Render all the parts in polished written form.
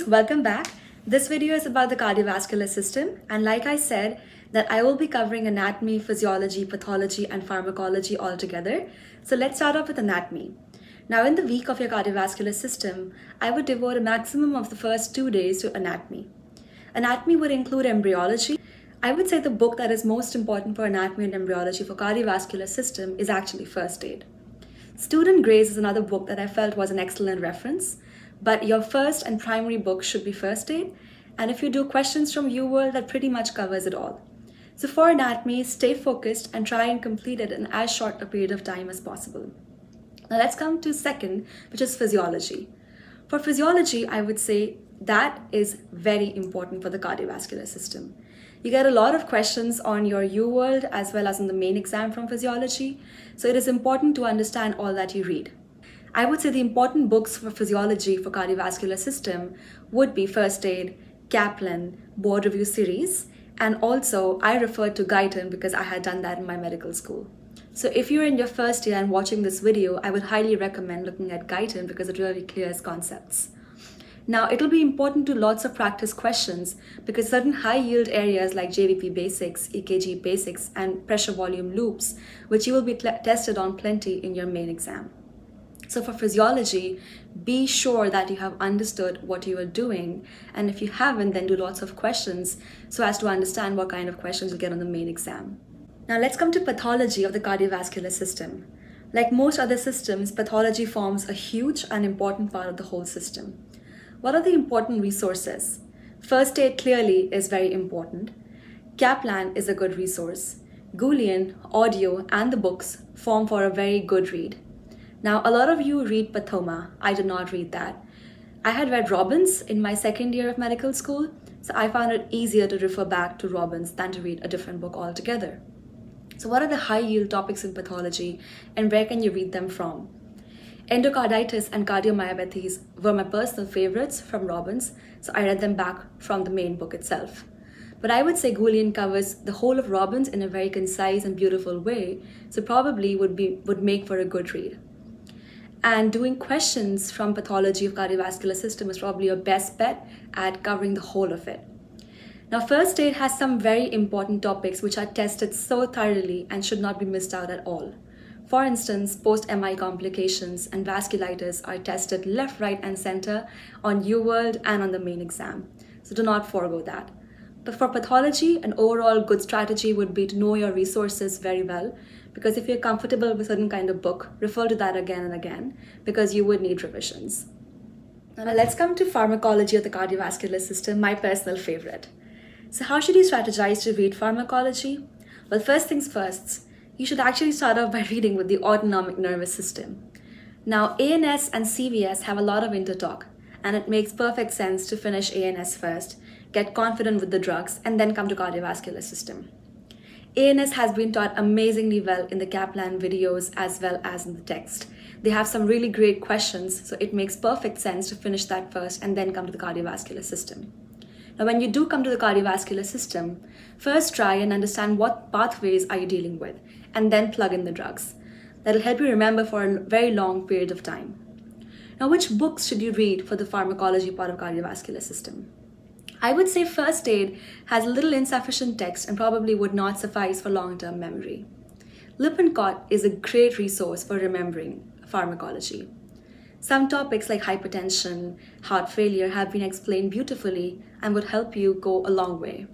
welcome back. This video is about the cardiovascular system, and like I said, that I will be covering anatomy, physiology, pathology, and pharmacology all together. So let's start off with anatomy. Now in the week of your cardiovascular system, I would devote a maximum of the first 2 days to anatomy. Anatomy would include embryology. I would say the book that is most important for anatomy and embryology for cardiovascular system is actually First Aid. Student Grace is another book that I felt was an excellent reference, but your first and primary book should be First Aid, and if you do questions from UWorld, that pretty much covers it all. So for anatomy, stay focused and try and complete it in as short a period of time as possible. Now let's come to second, which is physiology. For physiology, I would say that is very important for the cardiovascular system. You get a lot of questions on your UWorld as well as on the main exam from physiology, so it is important to understand all that you read. I would say the important books for physiology for cardiovascular system would be First Aid, Kaplan, Board Review Series, and also I referred to Guyton because I had done that in my medical school. So if you're in your first year and watching this video, I would highly recommend looking at Guyton because it really clears concepts. Now it'll be important to lots of practice questions because certain high yield areas like JVP basics, EKG basics, and pressure volume loops, which you will be tested on plenty in your main exam. So for physiology, be sure that you have understood what you are doing, and if you haven't, then do lots of questions so as to understand what kind of questions you'll get on the main exam. Now let's come to pathology of the cardiovascular system. Like most other systems, pathology forms a huge and important part of the whole system. What are the important resources? First Aid clearly is very important. Kaplan is a good resource. Goulian, audio, and the books form for a very good read. Now, a lot of you read Pathoma. I did not read that. I had read Robbins in my second year of medical school, so I found it easier to refer back to Robbins than to read a different book altogether. So what are the high yield topics in pathology and where can you read them from? Endocarditis and cardiomyopathies were my personal favorites from Robbins, so I read them back from the main book itself. But I would say Goulian covers the whole of Robbins in a very concise and beautiful way, so probably would make for a good read. And doing questions from pathology of cardiovascular system is probably your best bet at covering the whole of it. Now, First Aid has some very important topics which are tested so thoroughly and should not be missed out at all. For instance, post-MI complications and vasculitis are tested left, right, and center on UWorld and on the main exam. So do not forego that. But for pathology, an overall good strategy would be to know your resources very well, because if you're comfortable with a certain kind of book, refer to that again and again, because you would need revisions. Now let's come to pharmacology of the cardiovascular system, my personal favorite. So how should you strategize to read pharmacology? Well, first things first, you should actually start off by reading with the autonomic nervous system. Now, ANS and CVS have a lot of intertalk, and it makes perfect sense to finish ANS first, get confident with the drugs, and then come to cardiovascular system. ANS has been taught amazingly well in the Kaplan videos as well as in the text. They have some really great questions, so it makes perfect sense to finish that first and then come to the cardiovascular system. Now, when you do come to the cardiovascular system, first try and understand what pathways are you dealing with, and then plug in the drugs. That'll help you remember for a very long period of time. Now, which books should you read for the pharmacology part of cardiovascular system? I would say First Aid has a little insufficient text and probably would not suffice for long-term memory. Lippincott is a great resource for remembering pharmacology. Some topics like hypertension, heart failure have been explained beautifully and would help you go a long way.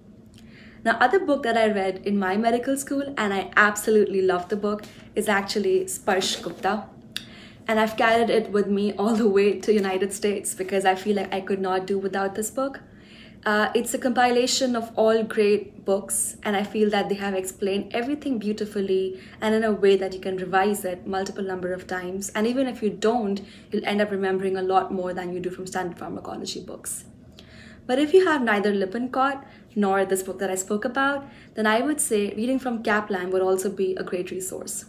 Now, other book that I read in my medical school, and I absolutely love the book, is actually Sparsh Gupta. And I've carried it with me all the way to United States because I feel like I could not do without this book. It's a compilation of all great books, and I feel that they have explained everything beautifully and in a way that you can revise it multiple number of times. And even if you don't, you'll end up remembering a lot more than you do from standard pharmacology books. But if you have neither Lippincott nor this book that I spoke about, then I would say reading from Kaplan would also be a great resource.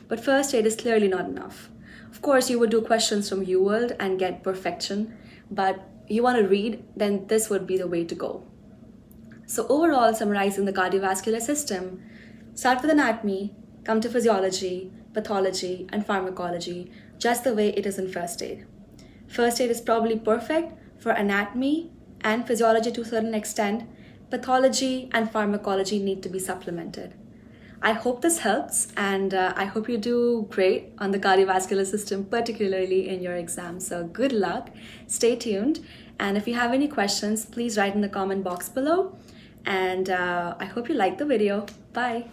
But First Aid is clearly not enough. Of course, you would do questions from UWorld and get perfection, but you want to read, then this would be the way to go. So overall, summarizing the cardiovascular system, start with anatomy, come to physiology, pathology, and pharmacology, just the way it is in First Aid. First Aid is probably perfect for anatomy and physiology to a certain extent, pathology and pharmacology need to be supplemented. I hope this helps, and I hope you do great on the cardiovascular system, particularly in your exam. So good luck, stay tuned, and if you have any questions, please write in the comment box below, and I hope you like the video. Bye.